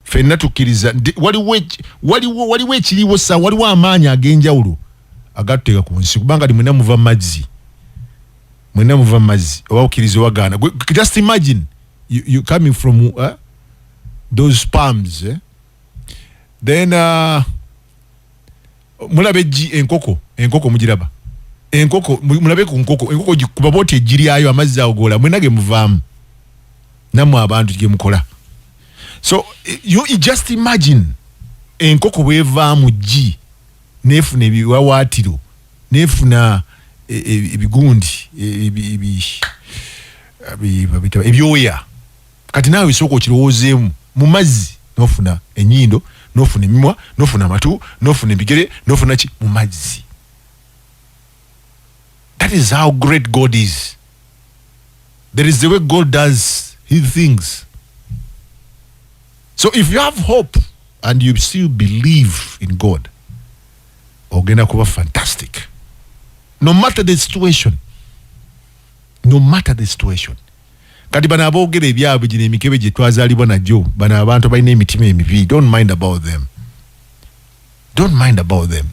fenna tukkiriza waliwo ekiriwo sa waliwo amaanyi ag'enjawulo agatuteeka ku nsi kubanga ndi mwena muva mazzi oba okkiriza wagaana. Just imagine you coming from those palms then mulabe enkoko mugiraba mulabe ku enkoko gikuba booti egiryayo amazzi ago gola mwena ge muvaamu namwe abantu gye mukola. So you just imagine enkoko bwevaamu gi nefuna ebiwawaatiro nefuna ebigundi ebyoya kati naawe sooka okirowoozeemu mu mazzi nofuna enyindo nofuna emimwa nofuna amatu nofuna ebigere nofuna ki mu mazzi. That is how great God is. There is the way God does his things. So if you have hope and you still believe in God, ogenda kuba fantastic. No matter the situation. Kati bana aboogera ebyabwe gino emikebe gye twazaalibwa najjo bana abantu abalina emitima emibi, don't mind about them.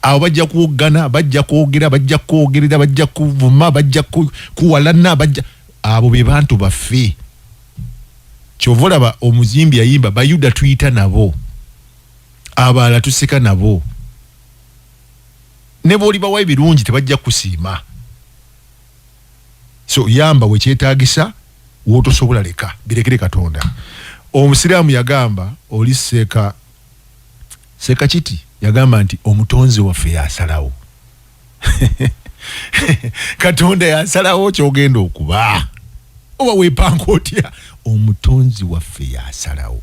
Awo bajja kuwogana, bajja kwogera, bajja kwogerera, bajja kuvuma, bajja kuwalana, abo be bantu baffe. Kyova olaba omuzimbi yayimba Bayuda tuyita nabo, abalala tuseka nabo. Ne bw'olibawa ebirungi tebajja kusiima. So yamba wekyetaagisa w'otosobola leka birekere Katonda. Omusiraamu yagamba oli seka kiti yagamba nti omutonzi waffe yasalawo. Katonda yasalawo kyogenda okuba. Oba weepanga otya omutonzi waffe yasalawo.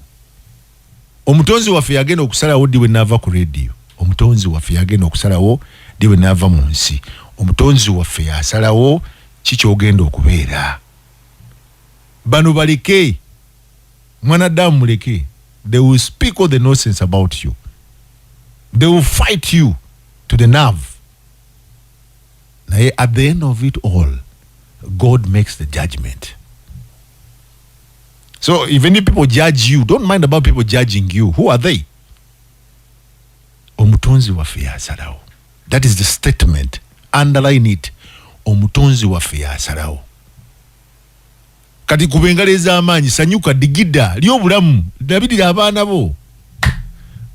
Omutonzi waffe yagenda okusalawo ddi bwe naava ku radio. Omutonzi waffe yagenda okusalawo ddi bwe naava mu nsi. Omutonzi waffe yasalawo kikyogenda okubeera. Bano baleke, mwanadamu muleke. They will speak all the nonsense about you. They will fight you to the nerve. Naye at the end of it all, God makes the judgment. So even if people judge you, don't mind about people judging you. Who are they? Omutonzi waffe yasalawo. That is the statement. Underline it. Omutonzi waffe yasalawo. Kati kubengala ez'amaanyi sanyuka digida ly'obulamu dabidira abaana bo.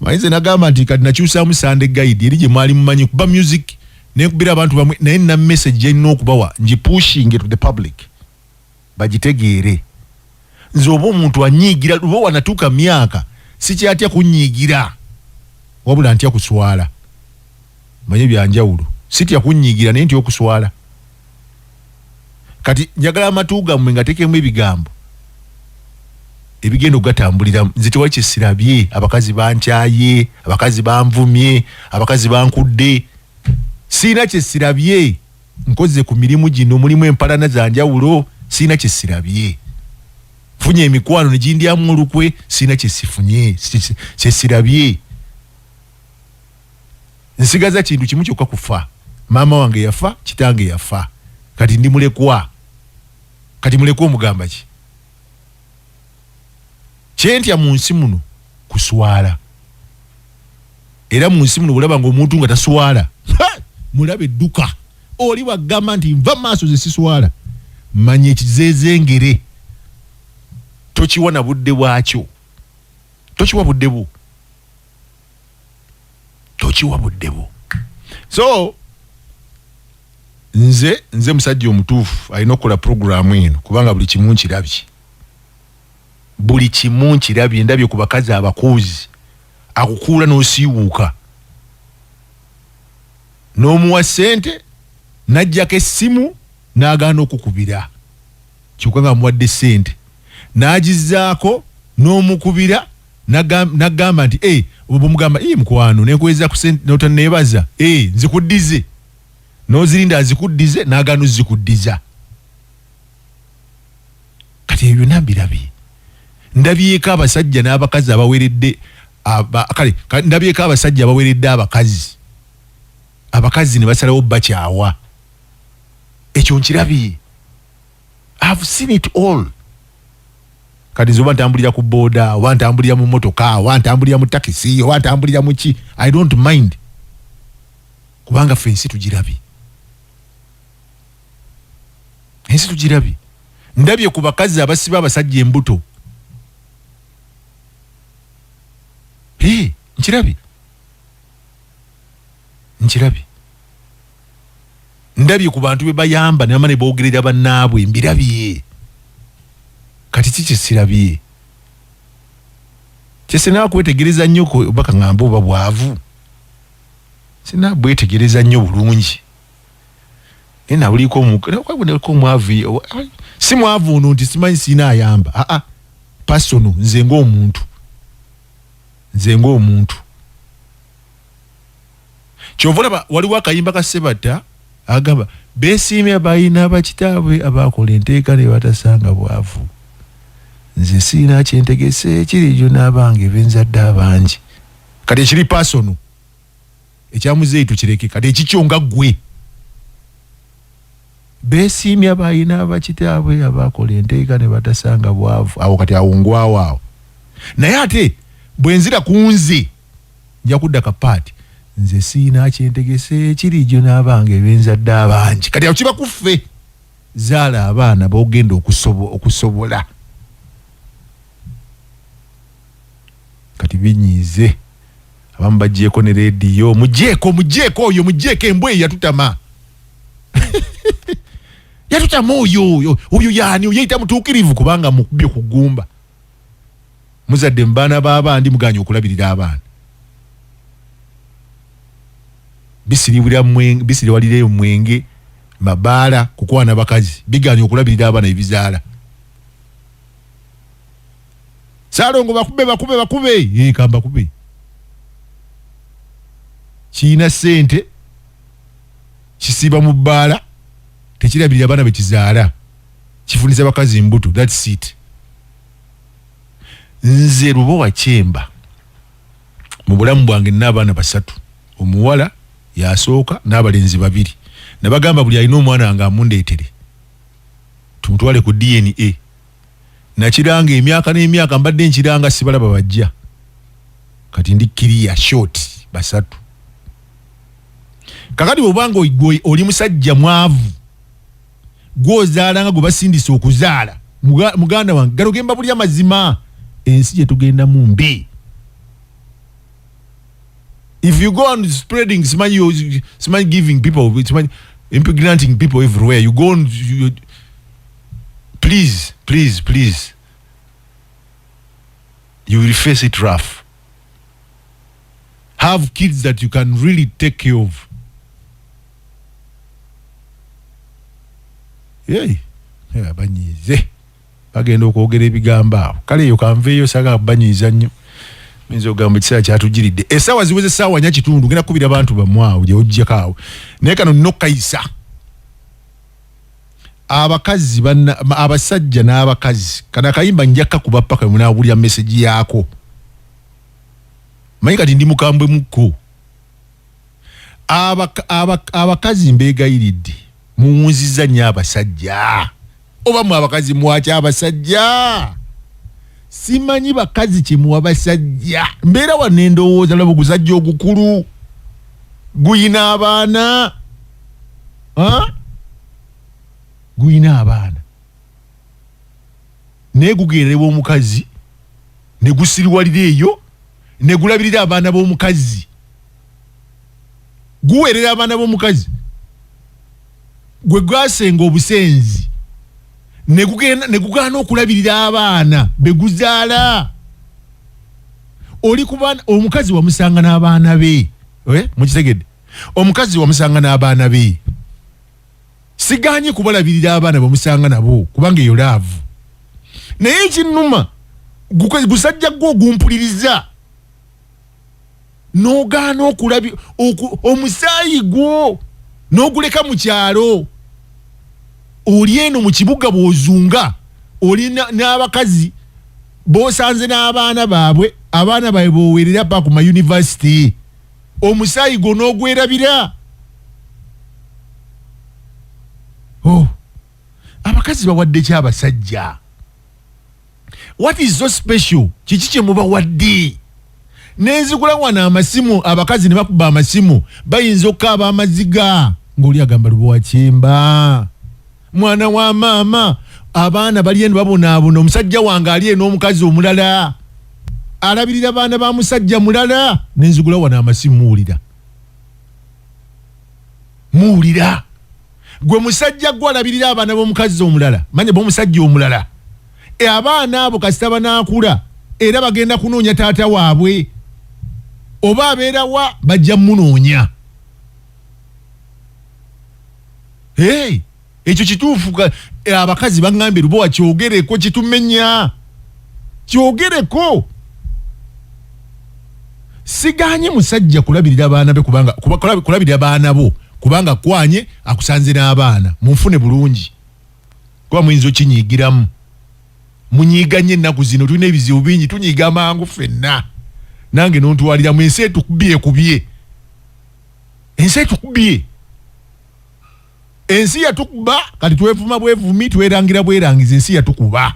Mayinza nagamba nti kati nakyusaamu Sunday guide eri gye mwali mumanyi kuba music nekubira abantu bamwe naye nina message gye nina okubawa ngi pushing to the public bagitegeere. Nze oba omuntu anyiigira Lubowa natuuka myaka sikyatya kunnyiigira wabula ntya kuswala. Manye byanjawulo. Sitya kunnyiigira naye ntya okuswala. Kati njagala amatu gammwe ngateekemu ebigambo ebigenda ogatambulira. Nze tewali kye sirabye. Abakazi bankyaye, abakazi banvumye, abakazi bankudde. Siina kye sirabye. Nkoze ku mirimu gino mulimu empalana za njawulo. Siina kye sirabye. Funye emikwano ne gindyamu olukwe. Siina kye sifunye. Kye sirabye. Nsigaza kintu kimu kyokka kufa. Maama wange yafa, kitange yafa. Kati ndi mulekwa. Kati mulekwa omugamba ki? Kyentya mu nsi muno kuswala. Era mu nsi muno bulaba ng'omuntu nga taswala. Mulabe edduka. Oli wagamba nti nva maaso ze siswala. Manya ekizeezengere. Tokiwa na budde bwakyo. Tokiwa budde bwo. Tokiwa budde bwo. So nze musajja omutuufu alina okukola programu eno kubanga buli kimu nkirabye. Buli kimu nkirabye ndabye ku bakazi abakuuzi akukuula n'osiiwuuka. N'omuwa ssente n'aggyako essimu n'agaana okukubira. Kyokka nga muwadde ssente. N'agizzaako n'omukubira n'agamba nti bw'omugamba mukwano nenkweza ku ssente n'otanneebaza nzikuddize. N'ozirinda azikuddize n'agaana ozikuddiza. Kati ebyo nambirabye. Ndabyeko abasajja n'abakazi abaweredde ndabyeko abasajja abaweredde abakazi. Abakazi ne basalawo bakyawa. Ekyo nkirabye. I've seen it all. kati zoba ntambulira ku boda oba ntambulira mu motoka oba ntambulira mu takisi oba ntambulira mu ki I don't mind kubanga ffe ensi tugirabye ndabye ku bakazi abasiba abasajja embuto nkirabye ndabye ku bantu be bayamba ne bamane boogerera bannaabwe mbirabye kati kiki sirabye kyesinakwetegereza nnyo baka ngamba oba bwavu sinabwetegereza nnyo bulungi naye nawuliko omwavu si mwavu ono nti simanyi siina ayamba pasono nze ng'omuntu kyova olaba waliwo akayimba ka Sebata agamba beesiimye abaayina bakitaabwe abakola enteeka ne batasanga bwavu nze siina kyentegese kirijo n'abange benzadde abangi kati ekiri pasono ekyamuzeeyi tukireke kati ekikyo nga ggwe beesiimye abaayina abakitaabwe abakola enteeka ne batasanga bwavu awo kati awongwawo awo naye ate bwe nzira ku nze nja kudda kapaati nze siina kyentegese kirijo n'abange benzadde abangi kati awo kiba kuffe zaala abaana b'ogenda okusobola kati binyiize abamu bagyeko ne leediyo mugyeko oyo mugyeko embwa yatutama yatutama oyo yaani oyeyita mutuukirivu kubanga mukubye kugumba muzadde mubaana b'abandi muganye okulabirira abaana bisiriwalira omwenge mabaala kukwana bakazi biganye okulabirira abaana ebizaala Salongo bakube kamba kube kiina sente kisiba mu bbaala tekirabirira abaana bekizaala kifuniza bakazi mbuto that's it. Nze Lubowa Kyemba mu bulamu bwange n'abaana basatu omuwala yasooka n'abalenzi babiri ne bagamba buli alina omwana nga amundeetere tumutwale ku DNA nakiranga emyaka n'emyaka mbadde nkiranga sibalaba bajja kati ndi clear short basatu kakati bwobanga oli musajja mwavu gwozaalanga gwe basindisa okuzaala muganda wange galogemba buli amazima ensi gye tugenda mu mbi. If you go on spreading smile giving people, impregnating people everywhere, you go on, please, you will face it rough. Have kids that you can really take care of. Banyize bagenda okwogera ebigambo awo kale eyo kanveeyo saga banyiza nnyo minza ogamba ekiseera kyatugiridde essaawa ziweze essaawa nya kitundu genda kubira abantu bamwawo gye ojjako awo naye kano nina okukayisa abakazi abasajja n'abakazi kana akayimba njakka kuba paka munaawulira meseji yaako manyi kati ndi mukambwe mukko abakazi mbeegayiridde muwunziza nnyo abasajja oba mu abakazi mwaki abasajja simanyi bakazi kimuwa basajja mbeera wanne ndowooza laba ogusajja ogukulu guyina abaana guyina abaana naye gugererwa omukazi ne gusiriwalira eyo ne gulabirira abaana b'omukazi guweerera abaana b'omukazi gwe gwasenga obusenzi ne gugaana okulabirira abaana beguzaala oli kubaana omukazi wamusanga n'abaana be mukitegedde omukazi wamusanga n'abaana be siganye kubalabirira abaana bamusanga nabo kubanga eyo laavu naye ekinnuma gusajja gwe ogumpuliriza n'ogaana okulabi omusaayi gwo n'oguleka mu kyalo oli eno mu kibuga bw'ozunga oli n'abakazi b'osanze n'abaana baabwe abaana baabwe b'oweerera pa ku mayunivasite omusaayi gwo n'ogwerabira. Abakazi bawadde ki abasajja? What is so special? Chichiche muba waddi. Nenzigula wana amasimu abakazi ne bakuba amasimu bayinza okaba amaziga ng'oli agamba Lubowa Kyemba mwana wa mama abaana bali eno babonaabona omusajja wange ali eno omukazi omulala alabirira abaana ba musajja mulala nenzigula wana amasimu muwulira gwe musajja gwe alabirira abaana b'omukazi omulala manye b'omusajja omulala abaana abo kasita banaakula era bagenda kunoonya taata waabwe oba abeera wa bajja munoonya ekyo kituufu abakazi baŋŋambye Lubowa kyogereko kitumenya kyogereko siganye musajja kulabirira abaana be kubanga kulabirira abaana bo kubanga kwanye akusanze n'abaana munfune bulungi kuba muyinza okinyigiramu munyiganye ennaku zino tulina ebizibu bingi tunyiga mangu ffenna nange nontwalira mu ensi etukubye ensi etukubye ensi yatukuba kati twevuma bwevumi twerangira bwerangiza ensi yatukuba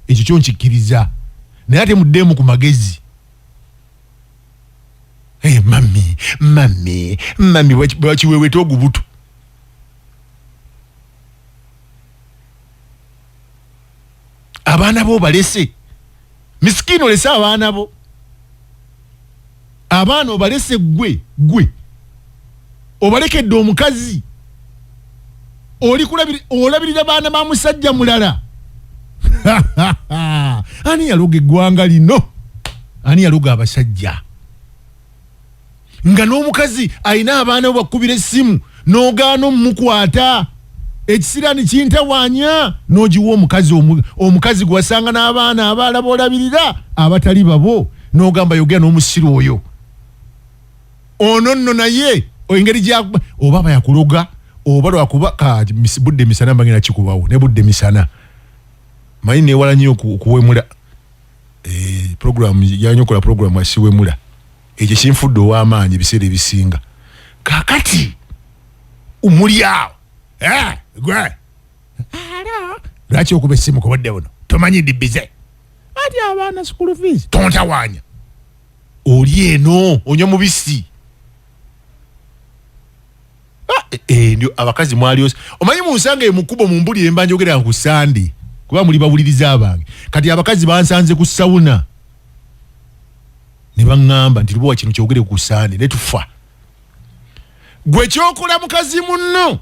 ekyo kyonkikiriza naye ate muddemu ku magezi mami bwakiweeweta ogubuto abaana bo balese miskino lese abaana bo abaana obalese gwe obalekedde omukazi olabirira baana ba musajja mulala ani yaloga eggwanga lino ani yaloga abasajja nga n'omukazi alina abaana bo bakubira essimu n'ogaana omukwata ekisirani kintawaanya n'ogiwa omukazi gwe wasanga n'abaana abaala boolabirira abatali babo n'ogamba yogera n'omusiru oyo ono nno naye engeri gyakuba oba bayakuloga oba lwakuba budde misana mbagenda kikubawo ne budde misana manyi newala nnyo okuwemula programu yanyokola programu asiwemula ekyo kinfudde ow'amaanyi ebiseera ebisinga kakati umuli awo gwe lwaki okuba essimu kubadde buno tomanyi dibbize ati abaana school fees tontawaanya oli eno onywa mubisi ndio abakazi mwali omanyi munsanga emukubo mumbuli embanja ogera ku Sunday kuba muli bawuliriza abange kati abakazi bansanze ku sauna ne baŋŋamba nti Lubowa kino kyogere ku Sunday ne tufa gwe kyokola mukazi munno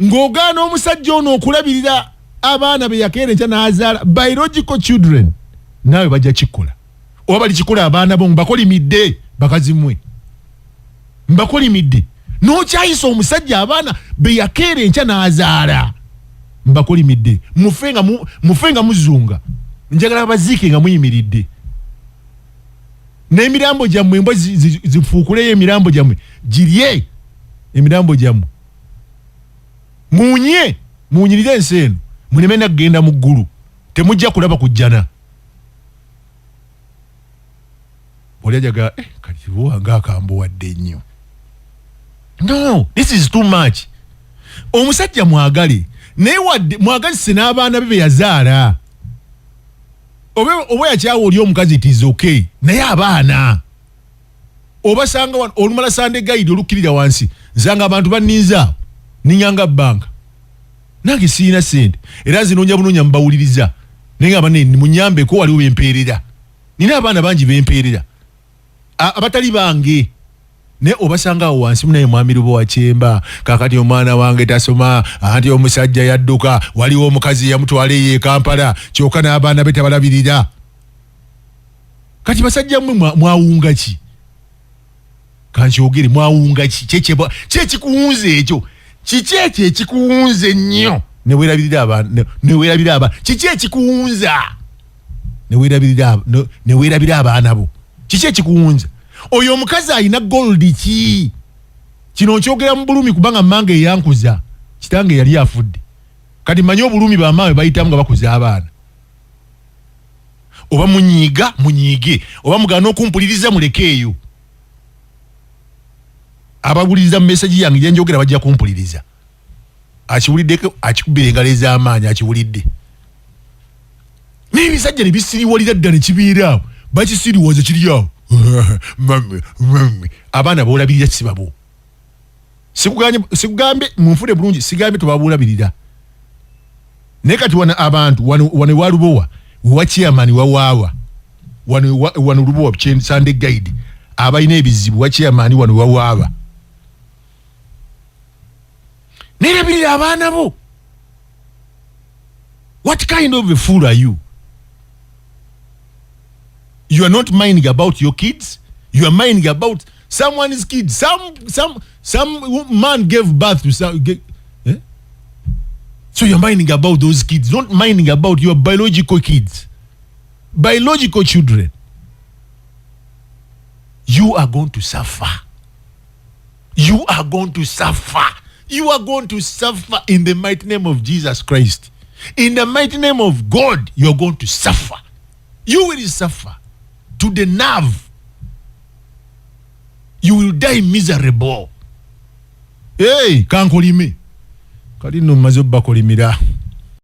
ng'ogaana omusajja ono okulabirira abaana be yakeera enkya n'azaala biological children naawe bajja kikola oba balikikola abaana bo mbakolimidde bakazi mmwe mbakolimidde n'okyayisa omusajja abaana be yakeera enkya n'azaala mbakolimidde mufe nga muzunga njagala baziike nga muyimiridde n'emirambo gyammwe embwa zifuukuleyo emirambo gyammwe girye emirambo gyammwe munyirire ensi eno muleme nakugenda mu ggulu temujja kulaba kujjana oli ajaga kati Lubowa ng'akambuwadde nnyo no this is too much omusajja mwagale naye wadde mwagazise n'abaana be yazaala oba yakyawa oli omukazi it is okay naye abaana obasanga olumala Sunday guide olukkirira wansi nzanga abantu banninza ninyanga banka nange siina sente era zinoonya bunoonya mbawuliriza naye nga banne munyambeko waliwo bempeerera nina abaana bangi bempeerera abatali bange ne obasanga awo wansi munaye mwami Lubowa Kyemba kakati omwana wange tasoma anti omusajja yadduka waliwo omukazi yamutwala ye Kampala kyokka n'abaana be tabalabirira kati basajja mmwe mwawunga ki kankyogere mwawunga ki kyekikuwunze ekyo kiki ekyo ekikuwunze nnyo neweerabirira abaana kiki ekikuwunza neweerabirira abaana bo kiki ekikuwunza oyo omukazi alina gold ki kino nkyogera mu bulumi kubanga mmange eyankuza kitange yali afudde kati manyi obulumi bamaawe bayitamu nga bakuza abaana oba munyiige oba mugana okumpuliriza muleke eyo abawuliriza mu meseji yange gyenjogera bajja kumpuliriza akiwuliddeko akikubira engalo ez'amaanyi akiwulidde n'ebisajja ne bisiriwalira ddala kibiira bakisiriwaza kiri awo abaana boolabirira sibabo sikugambe munfune bulungi sigambe tubabulabirira naye kati wana abantu wane wa Lubowa wa chairman wawaawa wano Lubowa Sunday guide abalina ebizibu wa chairman wano wawaaba nerabirira abaana bo. What kind of a fool are you? You are not minding about your kids. You are minding about someone's kids. Some man gave birth to some. So you're minding about those kids, not minding about your biological kids, biological children. You are going to suffer. You are going to suffer. You are going to suffer in the mighty name of Jesus Christ. In the mighty name of God, you are going to suffer. You will suffer to the nerve. You will die miserable. Hey, kankolime. Kali no mazo bakolimira.